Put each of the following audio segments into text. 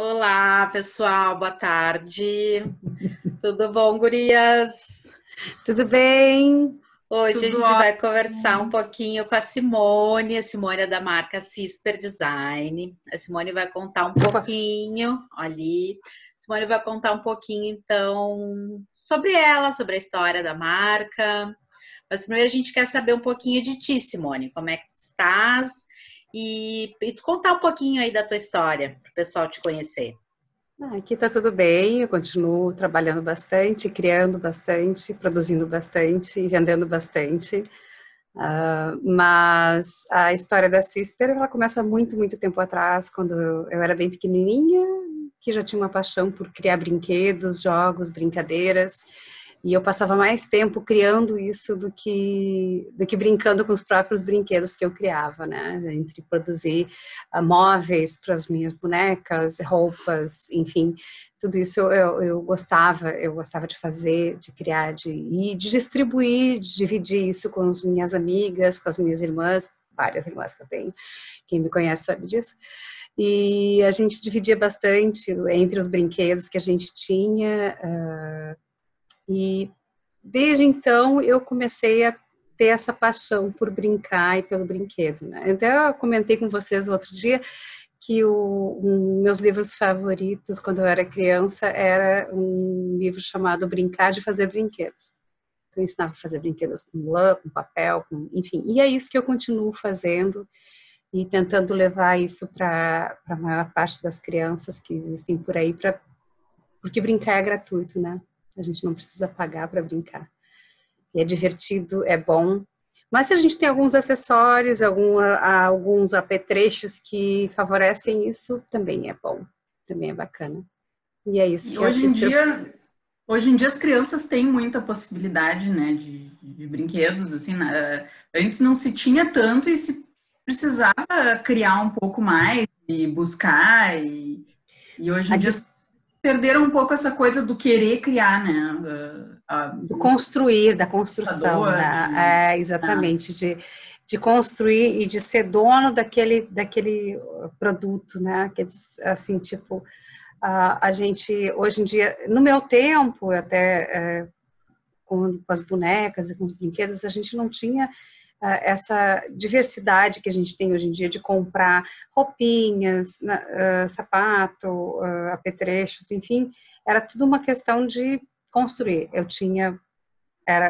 Olá, pessoal, boa tarde. Tudo bom, gurias? Tudo bem? Hoje a Tudo gente vai conversar um ótimo. pouquinho com a Simone. A Simone é da marca Cisper Design. A Simone vai contar um Opa. pouquinho, ali. A Simone vai contar um pouquinho, então, sobre ela, sobre a história da marca. Mas primeiro a gente quer saber um pouquinho de ti, Simone. Como é que tu estás? E tu contar um pouquinho aí da tua história, para o pessoal te conhecer. Aqui tá tudo bem, eu continuo trabalhando bastante, criando bastante, produzindo bastante e vendendo bastante. Mas a história da Sister, ela começa muito, muito tempo atrás, quando eu era bem pequenininha, que já tinha uma paixão por criar brinquedos, jogos, brincadeiras. E eu passava mais tempo criando isso do que brincando com os próprios brinquedos que eu criava, né? Entre produzir móveis para as minhas bonecas, roupas, enfim, tudo isso eu gostava de fazer, de criar, e de distribuir, de dividir isso com as minhas amigas, com as minhas irmãs, várias irmãs que eu tenho, quem me conhece sabe disso. E a gente dividia bastante entre os brinquedos que a gente tinha, e desde então eu comecei a ter essa paixão por brincar e pelo brinquedo, né? Até eu comentei com vocês outro dia que meus livros favoritos quando eu era criança era um livro chamado Brincar de Fazer Brinquedos. Eu ensinava a fazer brinquedos com lã, com papel, enfim. E é isso que eu continuo fazendo e tentando levar isso para a maior parte das crianças que existem por aí, porque brincar é gratuito, né? A gente não precisa pagar para brincar. E é divertido, é bom. Mas se a gente tem alguns acessórios, alguns apetrechos que favorecem isso, também é bom, também é bacana. E é isso E que a Cisper. hoje em dia as crianças têm muita possibilidade, né, de brinquedos, assim, antes não se tinha tanto e se precisava criar um pouco mais e buscar, e hoje A em dia dis, perderam um pouco essa coisa do querer criar, né, do construir, da construção, computador, né? É, exatamente, de construir e de ser dono daquele produto, né? Que, assim, tipo, a gente, hoje em dia, no meu tempo, até com as bonecas e com os brinquedos, a gente não tinha essa diversidade que a gente tem hoje em dia de comprar roupinhas, sapato, apetrechos, enfim, era tudo uma questão de construir. Eu tinha,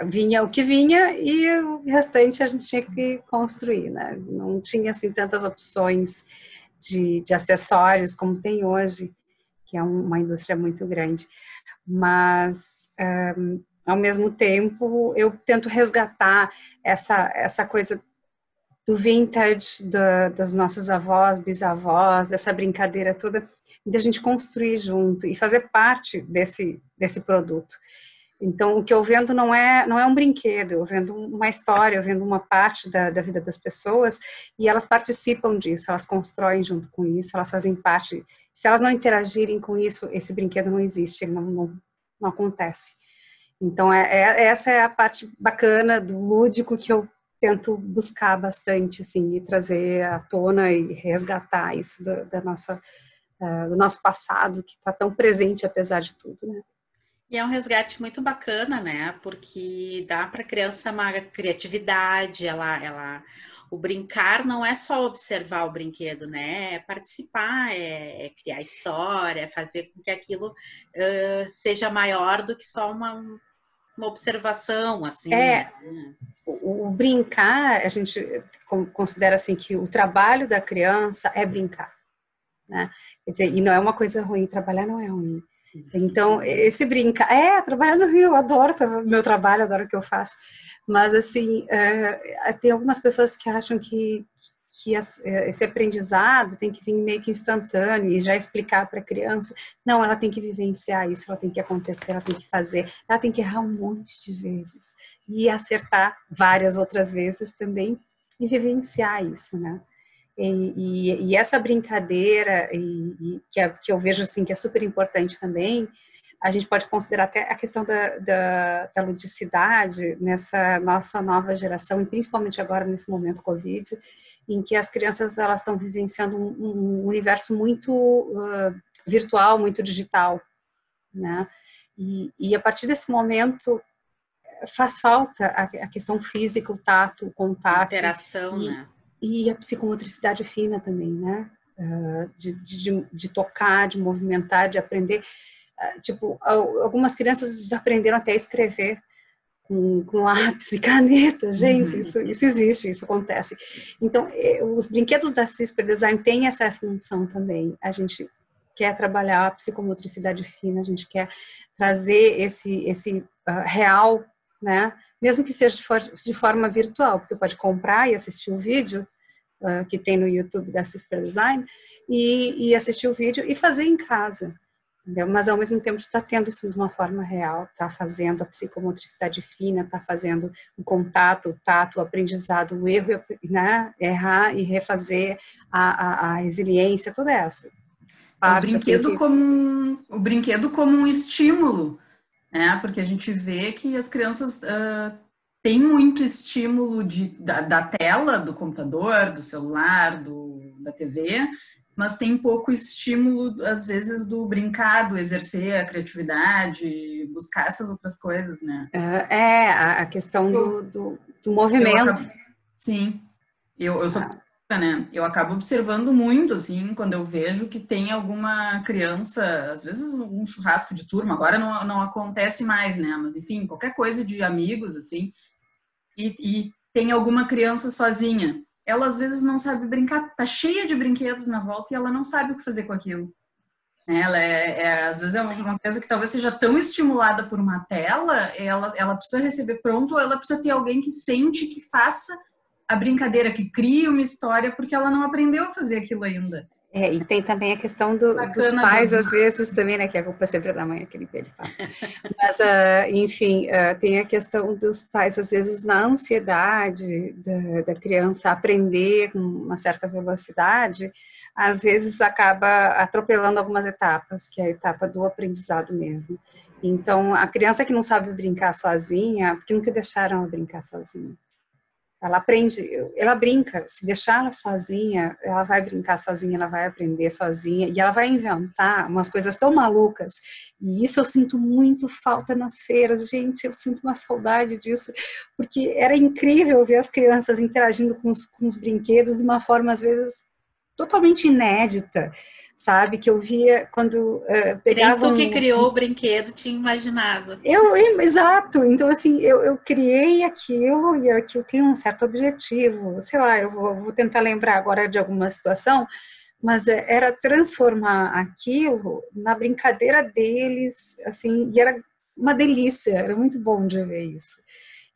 vinha o que vinha e o restante a gente tinha que construir, né? Não tinha assim tantas opções de acessórios como tem hoje, que é uma indústria muito grande. Mas ao mesmo tempo eu tento resgatar essa coisa do vintage das nossos avós, bisavós, dessa brincadeira toda, de a gente construir junto e fazer parte desse produto. Então, o que eu vendo não é um brinquedo, eu vendo uma história, eu vendo uma parte da vida das pessoas e elas participam disso, elas constroem junto com isso, elas fazem parte. Se elas não interagirem com isso, esse brinquedo não existe, ele não acontece. Então, essa é a parte bacana do lúdico que eu tento buscar bastante, assim, e trazer à tona e resgatar isso do nosso passado, que está tão presente apesar de tudo, né? E é um resgate muito bacana, né? Porque dá para a criança uma criatividade, o brincar não é só observar o brinquedo, né? É participar, é criar história, é fazer com que aquilo seja maior do que só uma observação, assim, É, né? o brincar, a gente considera assim que o trabalho da criança é brincar, né? Quer dizer, e não é uma coisa ruim, trabalhar não é ruim. Então, esse brincar, trabalhar no Rio, eu adoro meu trabalho, adoro o que eu faço, mas assim, tem algumas pessoas que acham que esse aprendizado tem que vir meio que instantâneo e já explicar para a criança. Não, ela tem que vivenciar isso, ela tem que acontecer, ela tem que fazer, ela tem que errar um monte de vezes e acertar várias outras vezes também e vivenciar isso, né? E essa brincadeira que eu vejo assim que é super importante também, a gente pode considerar até a questão da ludicidade nessa nossa nova geração, e principalmente agora nesse momento Covid, em que as crianças elas estão vivenciando um universo muito virtual, muito digital, né? E a partir desse momento faz falta a questão física, o tato, o contato. Interação, né? E a psicomotricidade fina também, né? De tocar, de movimentar, de aprender. Tipo, algumas crianças desaprenderam até a escrever com lápis e caneta. Gente, isso existe, isso acontece. Então, os brinquedos da CISPER Design têm essa função também. A gente quer trabalhar a psicomotricidade fina, a gente quer trazer esse real, né? Mesmo que seja de forma virtual, porque pode comprar e assistir o vídeo que tem no YouTube da CISPER Design e assistir o vídeo e fazer em casa. Entendeu? Mas ao mesmo tempo está tendo isso de uma forma real, está fazendo a psicomotricidade fina, está fazendo o contato, o tato, o aprendizado, o erro, né? Errar e refazer a resiliência, toda essa parte. O brinquedo como um estímulo, né? Porque a gente vê que as crianças têm muito estímulo da tela, do computador, do celular, da TV, mas tem pouco estímulo, às vezes, do brincar, do exercer a criatividade, buscar essas outras coisas, né? A questão do movimento. Sim, eu sou psicóloga, né? Eu acabo observando muito, assim, quando eu vejo que tem alguma criança, às vezes um churrasco de turma, agora não acontece mais, né? Mas, enfim, qualquer coisa de amigos, assim, e tem alguma criança sozinha. Ela às vezes não sabe brincar, tá cheia de brinquedos na volta e ela não sabe o que fazer com aquilo. Ela às vezes é uma criança que talvez seja tão estimulada por uma tela, ela precisa receber pronto, ou ela precisa ter alguém que sente, que faça a brincadeira, que crie uma história, porque ela não aprendeu a fazer aquilo ainda. E tem também a questão dos pais, às vezes, também, né, que a culpa sempre é da mãe, aquele pelo. Mas, enfim, tem a questão dos pais, às vezes, na ansiedade da criança aprender com uma certa velocidade, às vezes acaba atropelando algumas etapas, que é a etapa do aprendizado mesmo. Então, a criança que não sabe brincar sozinha, porque nunca deixaram ela brincar sozinha. Ela aprende, ela brinca, se deixar ela sozinha, ela vai brincar sozinha, ela vai aprender sozinha e ela vai inventar umas coisas tão malucas. E isso eu sinto muito falta nas feiras, gente, eu sinto uma saudade disso, porque era incrível ver as crianças interagindo com os brinquedos de uma forma, às vezes, totalmente inédita, sabe? Que eu via quando pegavam... Nem tu que criou o brinquedo tinha imaginado. Exato. Então, assim, eu criei aquilo e aquilo tem um certo objetivo. Sei lá, eu vou tentar lembrar agora de alguma situação, mas era transformar aquilo na brincadeira deles, assim, e era uma delícia, era muito bom de ver isso.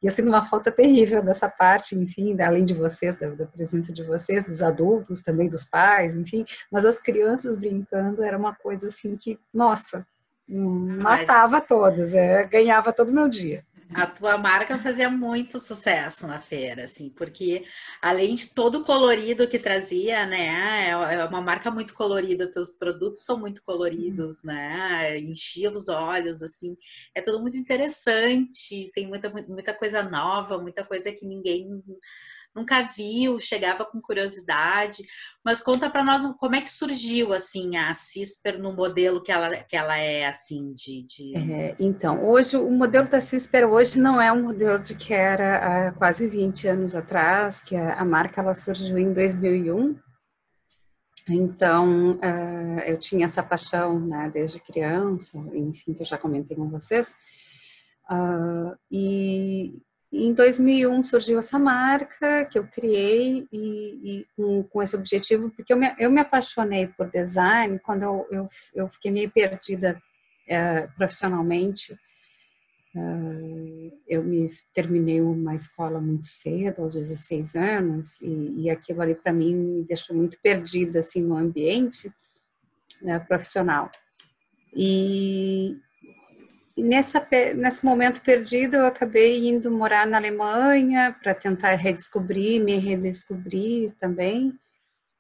E eu sinto uma falta terrível dessa parte, enfim, além de vocês, da presença de vocês, dos adultos, também dos pais, enfim, mas as crianças brincando era uma coisa assim que, nossa, matava todas, ganhava todo o meu dia. A tua marca fazia muito sucesso na feira, assim, porque além de todo o colorido que trazia, né, é uma marca muito colorida, teus produtos são muito coloridos, né, enchia os olhos, assim, é tudo muito interessante, tem muita coisa nova, muita coisa que ninguém nunca viu, chegava com curiosidade, mas conta para nós como é que surgiu, assim, a CISPER no modelo que ela é, assim, Então, hoje, o modelo da CISPER hoje não é um modelo de que era há quase 20 anos atrás, que a marca ela surgiu em 2001, então, eu tinha essa paixão, né, desde criança, enfim, que eu já comentei com vocês, e em 2001 surgiu essa marca que eu criei e com esse objetivo, porque eu me apaixonei por design quando eu fiquei meio perdida profissionalmente. Eu terminei uma escola muito cedo, aos 16 anos, e aquilo ali para mim me deixou muito perdida assim no ambiente, né, profissional. E nesse momento perdido, eu acabei indo morar na Alemanha para tentar me redescobrir também.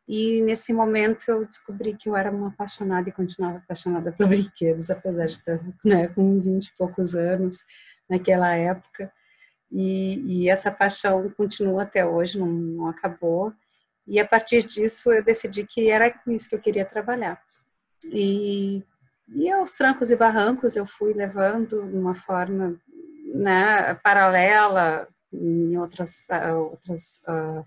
E nesse momento eu descobri que eu era uma apaixonada e continuava apaixonada por brinquedos, apesar de estar, né, com 20 e poucos anos naquela época. E essa paixão continua até hoje, não acabou. E a partir disso eu decidi que era com isso que eu queria trabalhar. E aos trancos e barrancos eu fui levando de uma forma, né, paralela em outras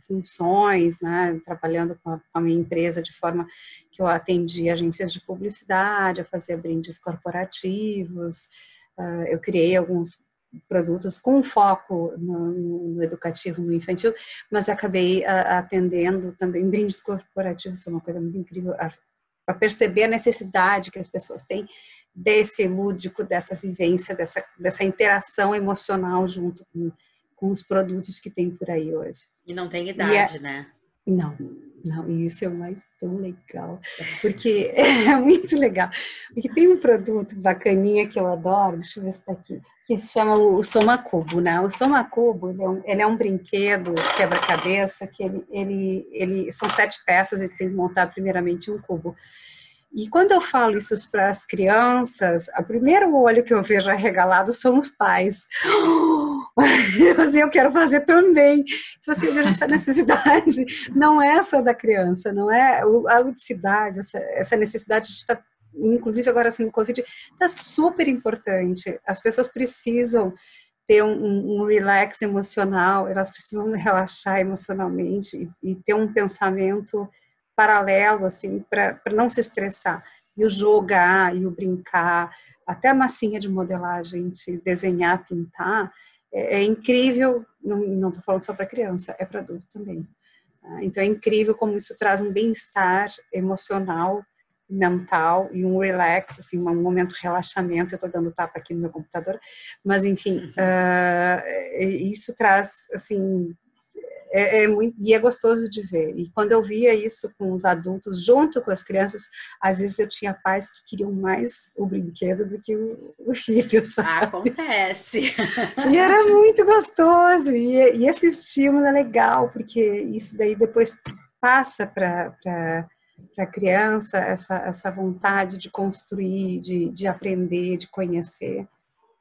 funções, né, trabalhando com a minha empresa de forma que eu atendia agências de publicidade, eu fazia brindes corporativos, eu criei alguns produtos com foco no educativo, no infantil, mas acabei atendendo também brindes corporativos, isso é uma coisa muito incrível, para perceber a necessidade que as pessoas têm desse lúdico, dessa vivência, dessa interação emocional junto com os produtos que tem por aí hoje. E não tem idade, né? Não, isso é o mais tão legal, porque é muito legal, porque tem um produto bacaninha que eu adoro, deixa eu ver se está aqui, que se chama o Soma Cubo, né? O Soma Cubo, ele é um brinquedo quebra-cabeça, que ele são 7 peças e tem que montar primeiramente um cubo. E quando eu falo isso para as crianças, o primeiro olho que eu vejo arregalado são os pais. Eu quero fazer também. Então, assim, eu vejo essa necessidade, não é só da criança, não é a ludicidade, essa necessidade de estar, inclusive agora assim no Covid, está super importante. As pessoas precisam ter um relax emocional, elas precisam relaxar emocionalmente e ter um pensamento paralelo, assim, para não se estressar. E o jogar, e o brincar, até a massinha de modelagem, de desenhar, pintar, é incrível, não estou falando só para criança, é para adulto também. Então é incrível como isso traz um bem-estar emocional, mental e um relax, assim, um momento de relaxamento. Eu estou dando tapa aqui no meu computador, mas enfim, isso traz, assim, muito, e é gostoso de ver. E quando eu via isso com os adultos, junto com as crianças, às vezes eu tinha pais que queriam mais o brinquedo do que o filho, sabe? Acontece. E era muito gostoso. E esse estímulo é legal, porque isso daí depois passa para a criança essa vontade de construir, de aprender, de conhecer.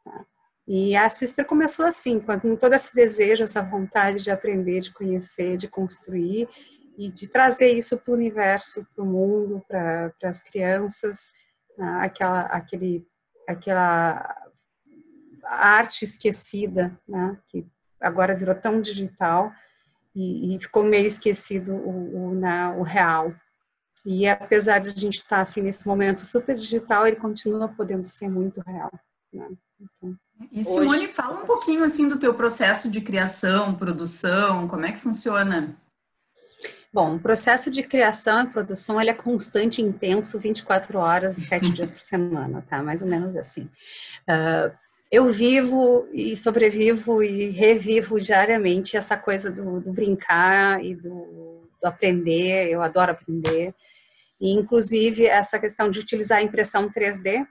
Tá? E a CISPER começou assim, com todo esse desejo, essa vontade de aprender, de conhecer, de construir e de trazer isso para o universo, para o mundo, para as crianças, aquela arte esquecida, né, que agora virou tão digital e ficou meio esquecido o real. E apesar de a gente estar assim, nesse momento super digital, ele continua podendo ser muito real, né? Então, e Simone, fala um pouquinho assim do teu processo de criação, produção, como é que funciona? Bom, o processo de criação e produção ele é constante e intenso, 24 horas, 7 dias por semana, tá? Mais ou menos assim. Eu vivo e sobrevivo e revivo diariamente essa coisa do brincar e do aprender, eu adoro aprender. E, inclusive, essa questão de utilizar a impressão 3D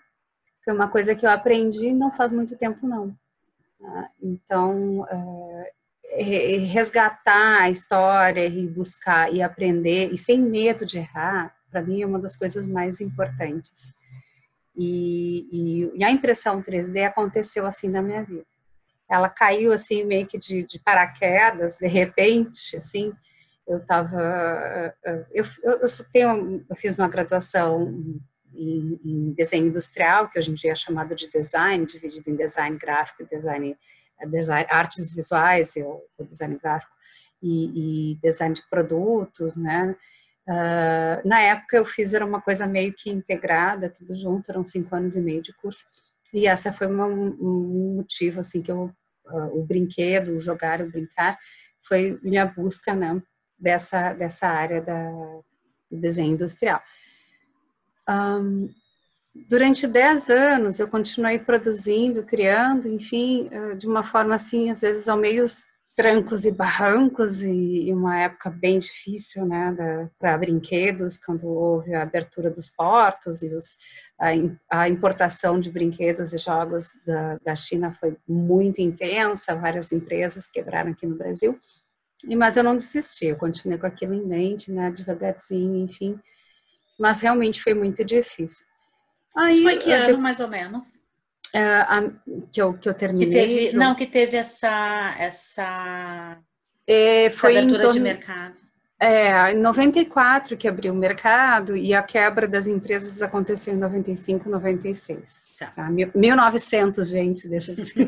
foi uma coisa que eu aprendi não faz muito tempo, não. Então, resgatar a história e buscar e aprender, e sem medo de errar, para mim é uma das coisas mais importantes. E a impressão 3D aconteceu assim na minha vida. Ela caiu assim meio que de paraquedas, de repente, assim. Eu fiz uma graduação em desenho industrial, que hoje em dia é chamado de design, dividido em design gráfico, design artes visuais, o design gráfico, e design de produtos, né? Na época eu fiz, era uma coisa meio que integrada, tudo junto, eram 5 anos e meio de curso, e essa foi um motivo, assim, que o brinquedo, o jogar, o brincar, foi minha busca, né, dessa área do desenho industrial. Durante 10 anos eu continuei produzindo, criando, enfim, de uma forma assim, às vezes ao meio trancos e barrancos, e uma época bem difícil, né, para brinquedos, quando houve a abertura dos portos e a importação de brinquedos e jogos da China foi muito intensa, várias empresas quebraram aqui no Brasil, mas eu não desisti, eu continuei com aquilo em mente, né, devagarzinho, enfim, mas realmente foi muito difícil. Aí, isso foi que ano, mais ou menos? Que eu terminei. Que teve essa foi abertura de mercado. Em 94 que abriu o mercado e a quebra das empresas aconteceu em 95, 96. Tá? 1900, gente, deixa eu dizer.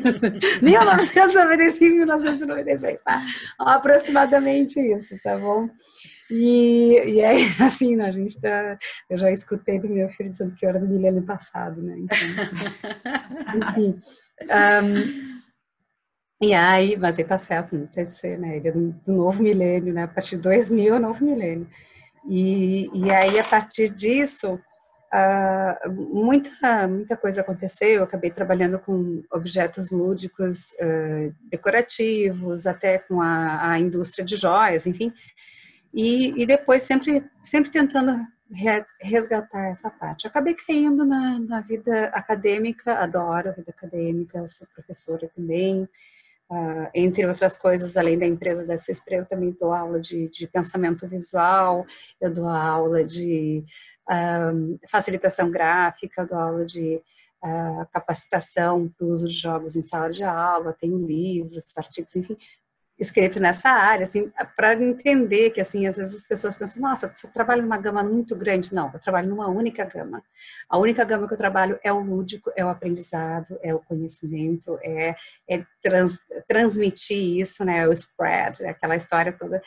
1995, 1996, tá? Aproximadamente isso, tá bom? E aí, assim, né, eu já escutei do meu filho dizendo que eu era do milênio passado, né? Então, enfim. E aí, mas ele tá certo, não tem que ser, né? Ele é do novo milênio, né? A partir de 2000 é o novo milênio. E aí, a partir disso, muita coisa aconteceu. Eu acabei trabalhando com objetos lúdicos decorativos, até com a indústria de joias, enfim. E depois sempre tentando resgatar essa parte. Eu acabei caindo na vida acadêmica, adoro a vida acadêmica, sou professora também. Entre outras coisas, além da empresa da CESPRE, eu também dou aula de pensamento visual, eu dou aula de facilitação gráfica, eu dou aula de capacitação para o uso de jogos em sala de aula, tenho livros, artigos, enfim, escrito nessa área, assim, para entender que, assim, às vezes as pessoas pensam, nossa, você trabalha numa gama muito grande. Não, eu trabalho numa única gama. A única gama que eu trabalho é o lúdico, é o aprendizado, é o conhecimento, transmitir isso, né, o spread, aquela história toda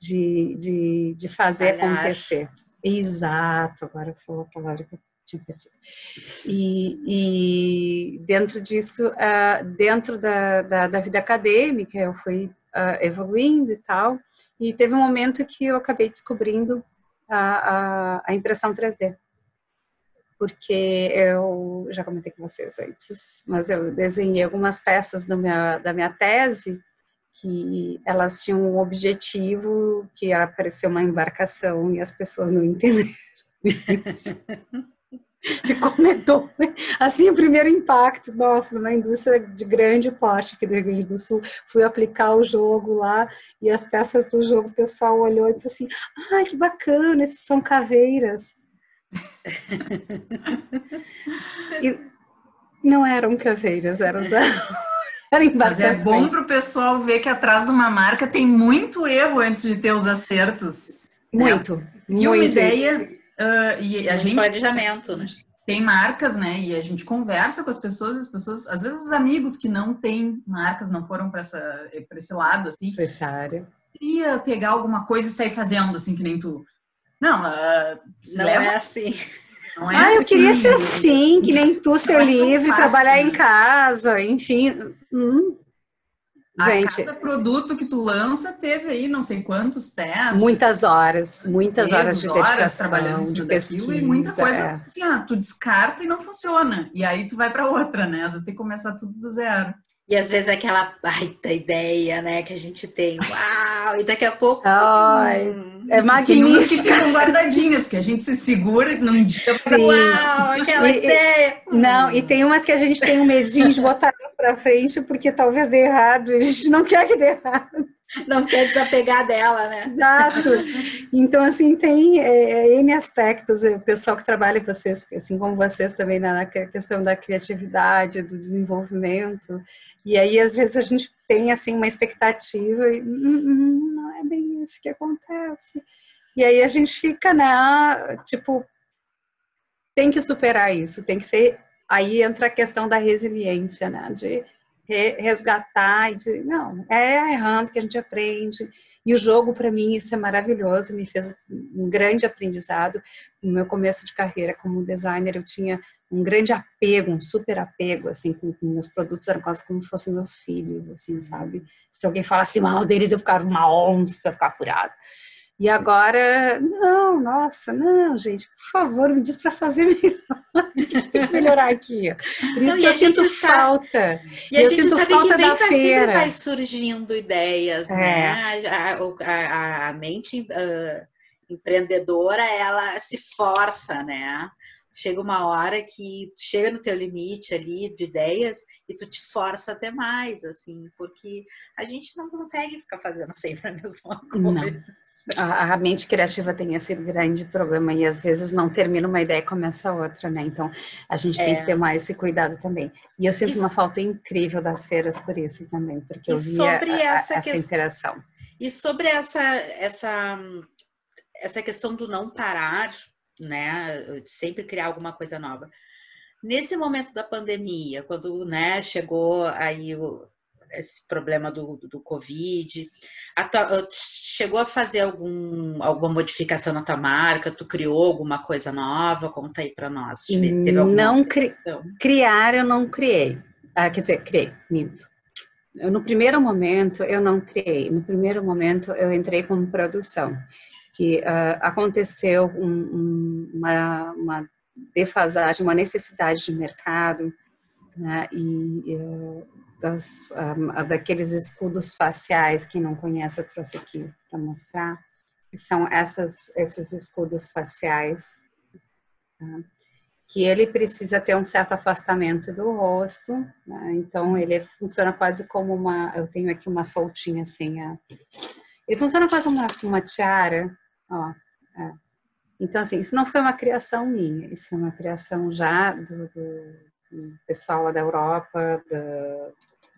de fazer acontecer. Exato, agora falou a palavra que eu tinha perdido. E dentro disso, dentro da vida acadêmica, eu fui evoluindo e tal, e teve um momento que eu acabei descobrindo a impressão 3D, porque eu já comentei com vocês antes, mas eu desenhei algumas peças da minha tese, que elas tinham um objetivo que apareceu uma embarcação e as pessoas não entenderam isso. Que comentou, assim, o primeiro impacto, nossa, numa indústria de grande porte aqui do Rio Grande do Sul, fui aplicar o jogo lá e as peças do jogo, o pessoal olhou e disse assim, ai, que bacana, esses são caveiras. E não eram caveiras, eram embarcações. Mas é bom para o pessoal ver que atrás de uma marca tem muito erro antes de ter os acertos. Muito, E uma ideia... e a gente planejamento, né? Tem marcas, né? E a gente conversa com as pessoas, às vezes os amigos que não têm marcas, não foram para esse lado, assim. Para essa área. Queria pegar alguma coisa e sair fazendo, assim, que nem tu. Não, não é assim. Não é assim. Eu queria ser assim, que nem tu, ser livre, fácil, trabalhar em casa, enfim. Gente, cada produto que tu lança teve aí não sei quantos testes. Muitas horas de dedicação, trabalhando de pesquisa, e muita coisa assim, tu descarta e não funciona. E aí tu vai para outra, né? Às vezes tem que começar tudo do zero. E às vezes aquela baita ideia, né, que a gente tem. Uau! E daqui a pouco... é magnífico. Tem umas que ficam guardadinhas, porque a gente se segura num dia para uau, aquela ideia. Não, e tem umas que a gente tem um medinho de botar para frente, porque talvez dê errado, a gente não quer que dê errado. Não quer desapegar dela, né? Exato. Então, assim, tem N aspectos. O pessoal que trabalha com vocês, assim como vocês também, na questão da criatividade, do desenvolvimento. E aí, às vezes, a gente tem, assim, uma expectativa e não é bem isso que acontece. E aí, a gente fica, né, tipo, tem que superar isso, tem que ser... Aí entra a questão da resiliência, né, de resgatar e dizer, não, é errando que a gente aprende. E o jogo, para mim, isso é maravilhoso, me fez um grande aprendizado. No meu começo de carreira como designer, eu tinha um grande apego, um super apego, assim, com meus produtos, eram quase como se fossem meus filhos, assim, sabe? Se alguém falasse mal deles, eu ficava uma onça, eu ficava furiosa. E agora, não, gente, por favor, me diz para fazer melhor. Tem que melhorar aqui. Por isso que eu sinto falta. E a gente sabe que sempre vai surgindo ideias, né? A mente empreendedora, ela se força, né? Chega uma hora que chega no teu limite ali de ideias e tu te força até mais, assim, porque a gente não consegue ficar fazendo sempre a mesma coisa. Não. A mente criativa tem esse grande problema e às vezes não termina uma ideia e começa outra, né? Então a gente tem que ter mais esse cuidado também. E eu sinto uma falta incrível das feiras por isso também, porque eu via essa interação. E sobre essa essa questão do não parar, né, sempre criar alguma coisa nova. Nesse momento da pandemia, quando, né, chegou aí esse problema do Covid, chegou a fazer alguma modificação na tua marca? Tu criou alguma coisa nova? Conta aí para nós. Teve alguma Não criar, eu não criei. Quer dizer, criei, minto. No primeiro momento, eu não criei. No primeiro momento, eu entrei como produção. Que aconteceu uma defasagem, uma necessidade de mercado, né? Daqueles escudos faciais, quem não conhece, eu trouxe aqui para mostrar, que são esses escudos faciais, tá? Que ele precisa ter um certo afastamento do rosto, né? Então ele funciona quase como eu tenho aqui uma soltinha assim, ele funciona quase uma tiara, ó. Então assim, isso não foi uma criação minha, isso foi uma criação já do pessoal lá da Europa,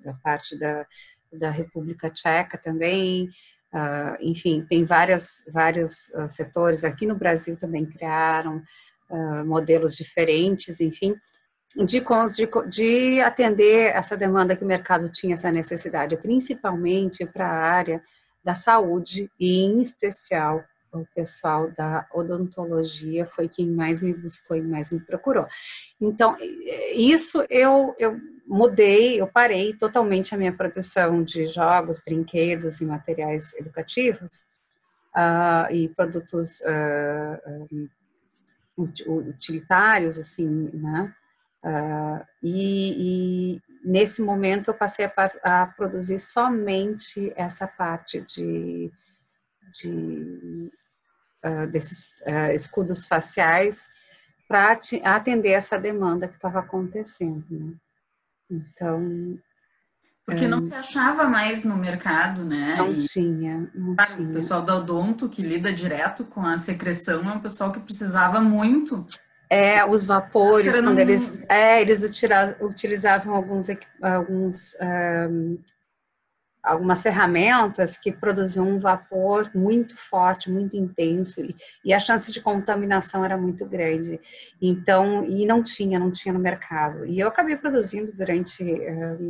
da parte da República Tcheca também, enfim, tem vários setores, aqui no Brasil também criaram modelos diferentes, enfim, de atender essa demanda que o mercado tinha, essa necessidade, principalmente para a área da saúde e, em especial, o pessoal da odontologia foi quem mais me buscou e mais me procurou. Então, isso eu mudei, eu parei totalmente a minha produção de jogos, brinquedos e materiais educativos e produtos utilitários, assim, né? E nesse momento eu passei a produzir somente essa parte desses escudos faciais para atender essa demanda que estava acontecendo, né? Então... Porque não se achava mais no mercado, né? Não tinha. O pessoal da odonto, que lida direto com a secreção, é um pessoal que precisava muito. Os vapores, quando eles utilizavam algumas ferramentas que produziam um vapor muito forte, muito intenso, e a chance de contaminação era muito grande. Então, e não tinha no mercado. E eu acabei produzindo durante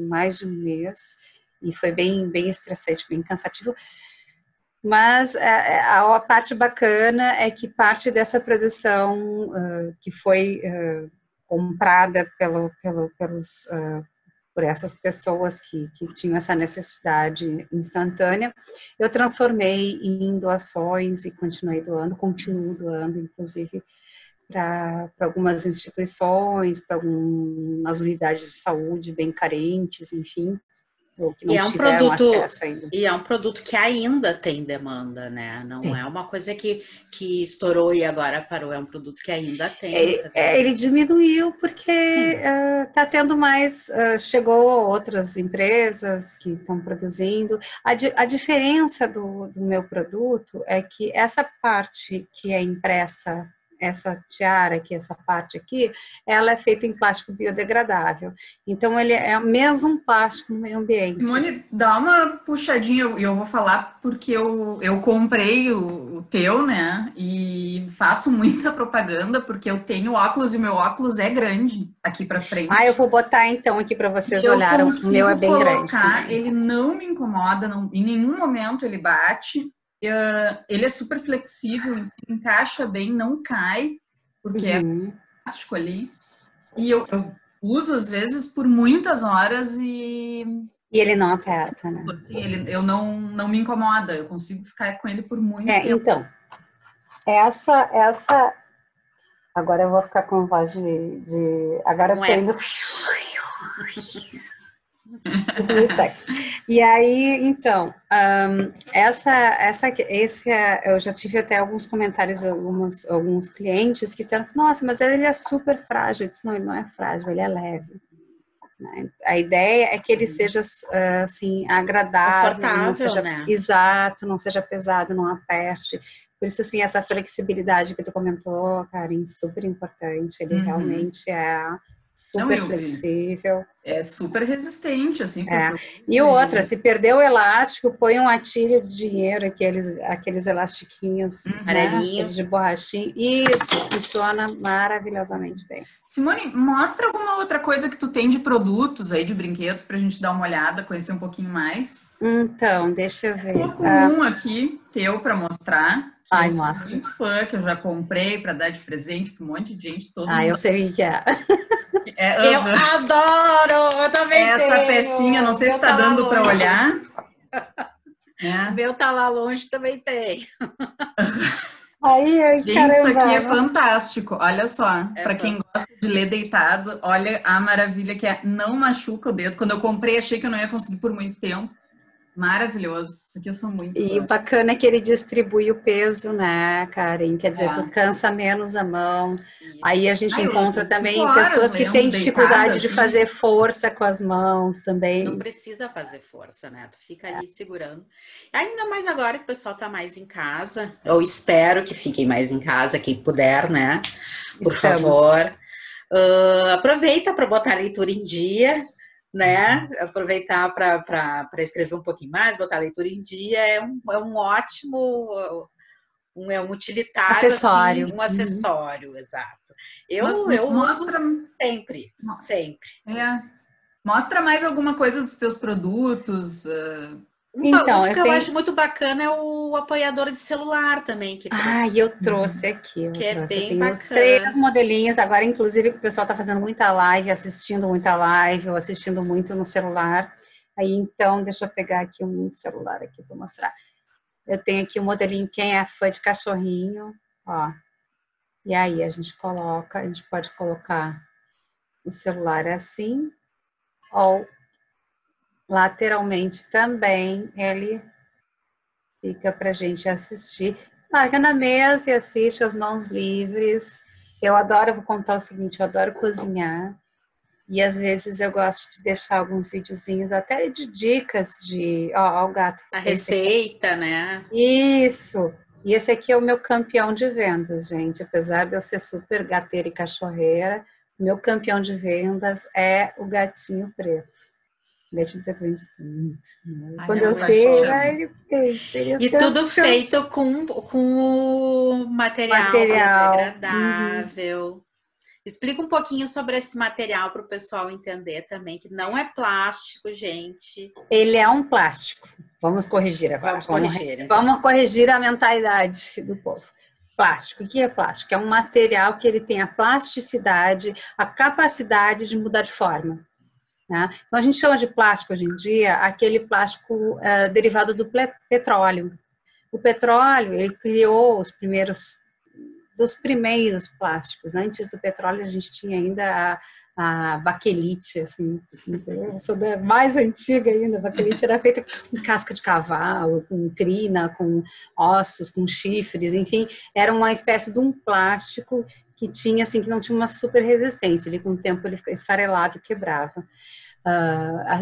mais de um mês, e foi bem estressante, bem cansativo. Mas a parte bacana é que parte dessa produção que foi comprada por essas pessoas que tinham essa necessidade instantânea, eu transformei em doações e continuo doando, inclusive, para algumas instituições, para algumas unidades de saúde bem carentes, enfim, ou que não tiveram acesso ainda. E é um produto que ainda tem demanda, né? Não é uma coisa que estourou e agora parou, é um produto que ainda tem. Ele diminuiu porque está tendo mais, chegou outras empresas que estão produzindo. A diferença do meu produto é que essa parte que é impressa, essa tiara aqui, essa parte aqui, ela é feita em plástico biodegradável. Então, ele é mesmo um plástico no meio ambiente. Simone, dá uma puxadinha, e eu vou falar porque eu comprei o teu, né? E faço muita propaganda, porque eu tenho óculos e o meu óculos é grande aqui para frente. Eu vou botar então aqui para vocês olharem. O meu é bem grande. Ele não me incomoda, em nenhum momento ele bate. Ele é super flexível, encaixa bem, não cai, porque é plástico ali. E eu uso, às vezes, por muitas horas e ele não aperta, né? Assim, eu não me incomoda, eu consigo ficar com ele por muito tempo. Então, essa... Agora eu vou ficar com voz de... Agora eu tô indo... E aí, então, eu já tive até alguns comentários, alguns clientes que disseram assim, nossa, mas ele é super frágil. Eu disse, não, ele não é frágil, ele é leve. A ideia é que ele seja, assim, agradável, confortável, não seja, né? Exato, não seja pesado, não aperte. Por isso, assim, essa flexibilidade que tu comentou, Karen, super importante. Ele realmente super flexível. É super resistente, assim. E outra, se perdeu o elástico, põe um atilho de dinheiro, aqueles elastiquinhos, né? Aqueles de borrachinha. Isso, funciona maravilhosamente bem. Simone, mostra alguma outra coisa que tu tem de produtos aí, de brinquedos, pra gente dar uma olhada, conhecer um pouquinho mais. Então, deixa eu ver. Coloco um aqui, teu, pra mostrar. Ai, eu sou mostra. muito fã, que eu já comprei pra dar de presente pra um monte de gente. Todo mundo. Eu sei o que é. Eu adoro! Eu também essa tenho. Pecinha, não sei se tá dando para olhar. O meu tá lá longe, também tem. Gente, isso aqui é fantástico. Olha só, para quem gosta de ler deitado, olha a maravilha que é. Não machuca o dedo. Quando eu comprei, achei que eu não ia conseguir por muito tempo. Maravilhoso. Isso aqui eu sou muito fã. E o bacana é que ele distribui o peso, né, Karen? Quer dizer, tu cansa menos a mão. Isso. Aí a gente encontra também pessoas que têm dificuldade de fazer força com as mãos também. Não precisa fazer força, né? Tu fica ali segurando. Ainda mais agora que o pessoal tá mais em casa. Eu espero que fiquem mais em casa, quem puder, né? Por favor. Aproveita para botar a leitura em dia, né? Aproveitar para escrever um pouquinho mais, botar a leitura em dia é um ótimo, um utilitário, acessório. Assim, um acessório, exato. Eu mostra uso sempre. Mostra mais alguma coisa dos teus produtos. Então, o que eu acho muito bacana é o apoiador de celular também. Eu trouxe aqui. É bem bacana. Os 3 modelinhos. Agora, inclusive, o pessoal está fazendo muita live, assistindo muita live, ou assistindo muito no celular. Aí, então, deixa eu pegar aqui um celular aqui para mostrar. Eu tenho aqui o modelinho, quem é fã de cachorrinho, ó. E aí, a gente pode colocar o celular assim, ou lateralmente também, ele fica para a gente assistir. Larga na mesa e assiste as mãos livres. Vou contar o seguinte, eu adoro cozinhar. E às vezes eu gosto de deixar alguns videozinhos, até de dicas de... Ó, o gato. A receita, né? Isso. E esse aqui é o meu campeão de vendas, gente. Apesar de eu ser super gateira e cachorreira, meu campeão de vendas é o gatinho preto. Quando eu tenho, ele tem. E tudo feito com o material biodegradável. Explica um pouquinho sobre esse material para o pessoal entender também, que não é plástico, gente. Ele é um plástico. Vamos corrigir agora. Vamos corrigir a mentalidade do povo. Plástico. O que é plástico? É um material que ele tem a plasticidade, a capacidade de mudar de forma. Né? Então, a gente chama de plástico hoje em dia aquele plástico derivado do petróleo. O petróleo, ele criou dos primeiros plásticos. Antes do petróleo, a gente tinha ainda a baquelite, assim, eu sou mais antiga ainda. A baquelite era feita com casca de cavalo, com crina, com ossos, com chifres, enfim, era uma espécie de um plástico que tinha, assim, que não tinha uma super resistência. Ele, com o tempo, ele esfarelava e quebrava.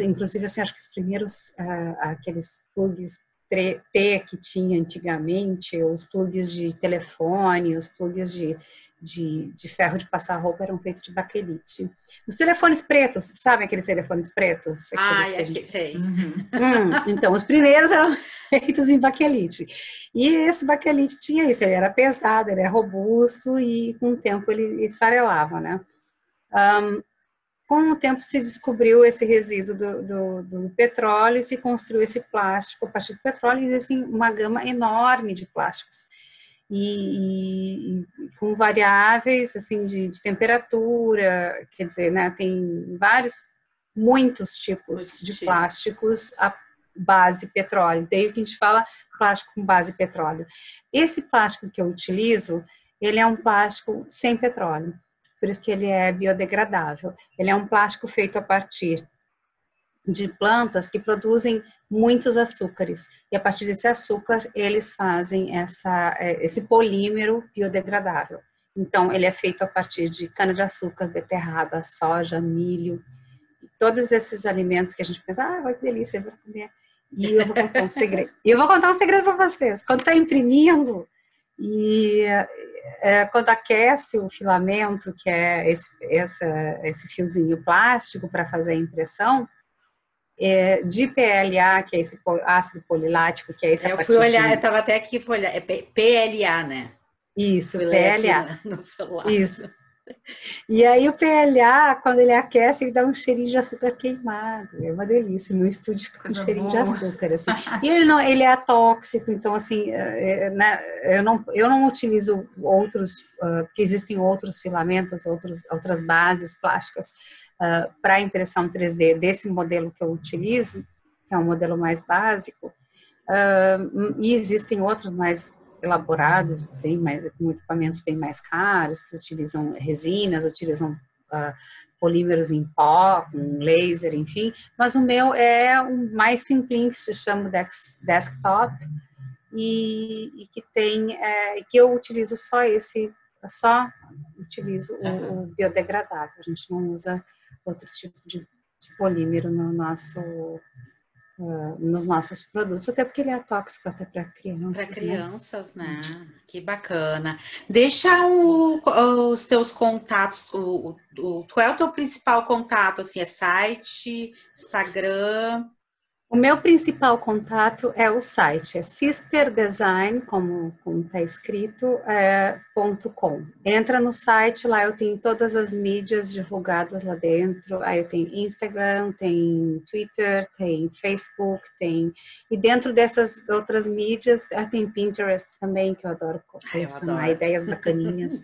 Inclusive, assim, acho que os primeiros, aqueles plugs T que tinha antigamente, os plugs de telefone, os plugs de ferro de passar roupa eram feitos de baquelite. Os telefones pretos, sabem aqueles telefones pretos? Sei. Então, os primeiros eram feitos em baquelite. E esse baquelite tinha isso, ele era pesado, ele era robusto e com o tempo ele esfarelava, né? Com o tempo se descobriu esse resíduo do petróleo e se construiu esse plástico a partir do petróleo. Existem uma gama enorme de plásticos e com variáveis assim de temperatura, quer dizer, né, tem muitos tipos de plásticos a base petróleo. Daí que a gente fala plástico com base petróleo. Esse plástico que eu utilizo, ele é um plástico sem petróleo. Por isso que ele é biodegradável. Ele é um plástico feito a partir de plantas que produzem muitos açúcares. E a partir desse açúcar, eles fazem esse polímero biodegradável. Então, ele é feito a partir de cana-de-açúcar, beterraba, soja, milho. Todos esses alimentos que a gente pensa, vai que delícia, eu vou comer. E eu vou contar um segredo. para vocês. Quando está imprimindo, E quando aquece o filamento, que é esse fiozinho plástico para fazer a impressão, de PLA, que é esse ácido polilático, que é esse Eu fui olhar, eu estava até aqui, fui olhar, é PLA, né? Isso, fui PLA. ler aqui no celular. Isso. E aí o PLA, quando ele aquece, ele dá um cheirinho de açúcar queimado. É uma delícia. Meu estúdio fica com cheirinho de açúcar, assim. E ele é tóxico, então assim, né, eu não utilizo outros, porque existem outros filamentos, outras bases plásticas para impressão 3D desse modelo que eu utilizo, que é um modelo mais básico. E existem outros mais elaborados, com equipamentos bem mais caros, que utilizam resinas, utilizam polímeros em pó, com laser, enfim. Mas o meu é um mais simples, se chama desktop, e que tem, que eu utilizo só utilizo o biodegradável. A gente não usa outro tipo de polímero nos nossos produtos, até porque ele é tóxico até para crianças. Para crianças, né? Que bacana. Deixa os teus contatos, qual é o teu principal contato, assim, é site, Instagram? O meu principal contato é o site, é cisperdesign, como está escrito, .com. Entra no site, lá eu tenho todas as mídias divulgadas lá dentro, aí eu tenho Instagram, tem Twitter, tem Facebook, e dentro dessas outras mídias, tem Pinterest também, que eu adoro colecionar ideias bacaninhas.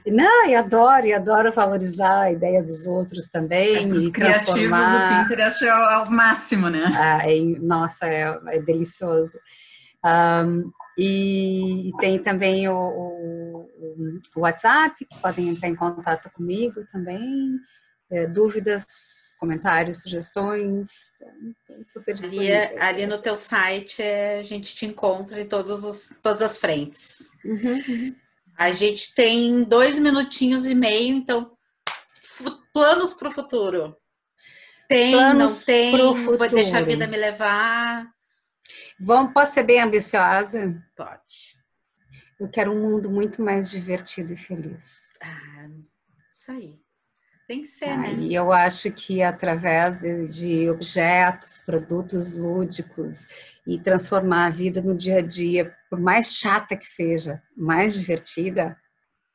Não, eu adoro valorizar a ideia dos outros também. Para os criativos, o Pinterest é o máximo, né? Nossa, é delicioso. E tem também o WhatsApp, que podem entrar em contato comigo também. Dúvidas, comentários, sugestões, super disponível. Ali no teu site a gente te encontra em todas as frentes. Uhum. A gente tem 2 minutinhos e meio, então planos para o futuro. Tem, planos não tem, vou deixar a vida me levar. Posso ser bem ambiciosa? Pode. Eu quero um mundo muito mais divertido e feliz. Isso aí. Tem que ser, né? E eu acho que através de objetos, produtos lúdicos e transformar a vida no dia a dia, por mais chata que seja, mais divertida,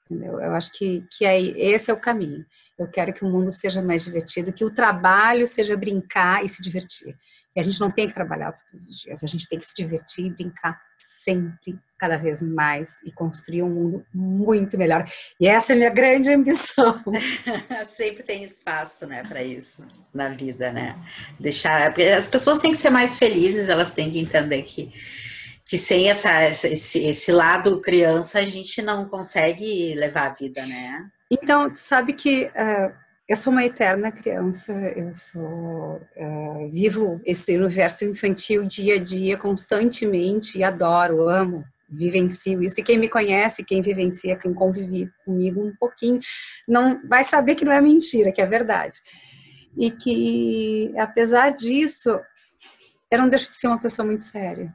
entendeu? Eu acho que esse é o caminho. Eu quero que o mundo seja mais divertido, que o trabalho seja brincar e se divertir. E a gente não tem que trabalhar todos os dias, a gente tem que se divertir e brincar sempre, cada vez mais, e construir um mundo muito melhor. E essa é a minha grande ambição. Sempre tem espaço, né, para isso na vida, né? Porque as pessoas têm que ser mais felizes, elas têm que entender que sem esse lado criança a gente não consegue levar a vida, né? Então, sabe que eu sou uma eterna criança, vivo esse universo infantil dia a dia, constantemente, e adoro, amo, vivencio isso. E quem me conhece, quem vivencia, quem convive comigo um pouquinho, não vai saber que não é mentira, que é verdade. E que, apesar disso, eu não deixo de ser uma pessoa muito séria.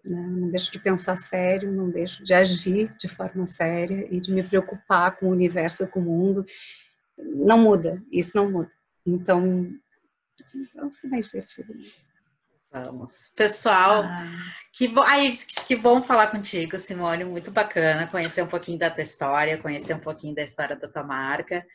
Não deixo de pensar sério, não deixo de agir de forma séria e de me preocupar com o universo, com o mundo. Não muda, isso não muda. Então, vamos ser mais divertido. Vamos. Pessoal, que bom falar contigo, Simone, muito bacana conhecer um pouquinho da tua história, conhecer um pouquinho da história da tua marca.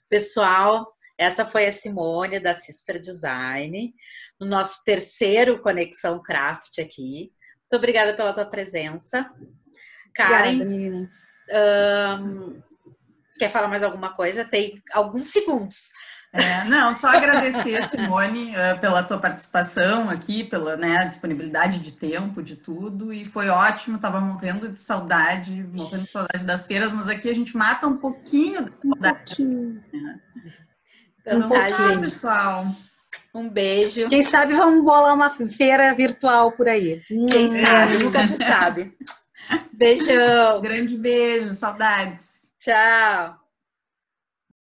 Pessoal, essa foi a Simone da Cisper Design, no nosso terceiro Conexão Craft aqui. Muito obrigada pela tua presença. Karen, obrigada, meninas. Quer falar mais alguma coisa? Tem alguns segundos. Não, só agradecer, Simone, pela tua participação aqui, pela disponibilidade de tempo, de tudo, e foi ótimo, estava morrendo de saudade das feiras, mas aqui a gente mata um pouquinho de saudade. Então, tá, pessoal. Um beijo. Quem sabe vamos bolar uma feira virtual por aí. Quem sabe, nunca se sabe. Beijão. Grande beijo, saudades. Tchau.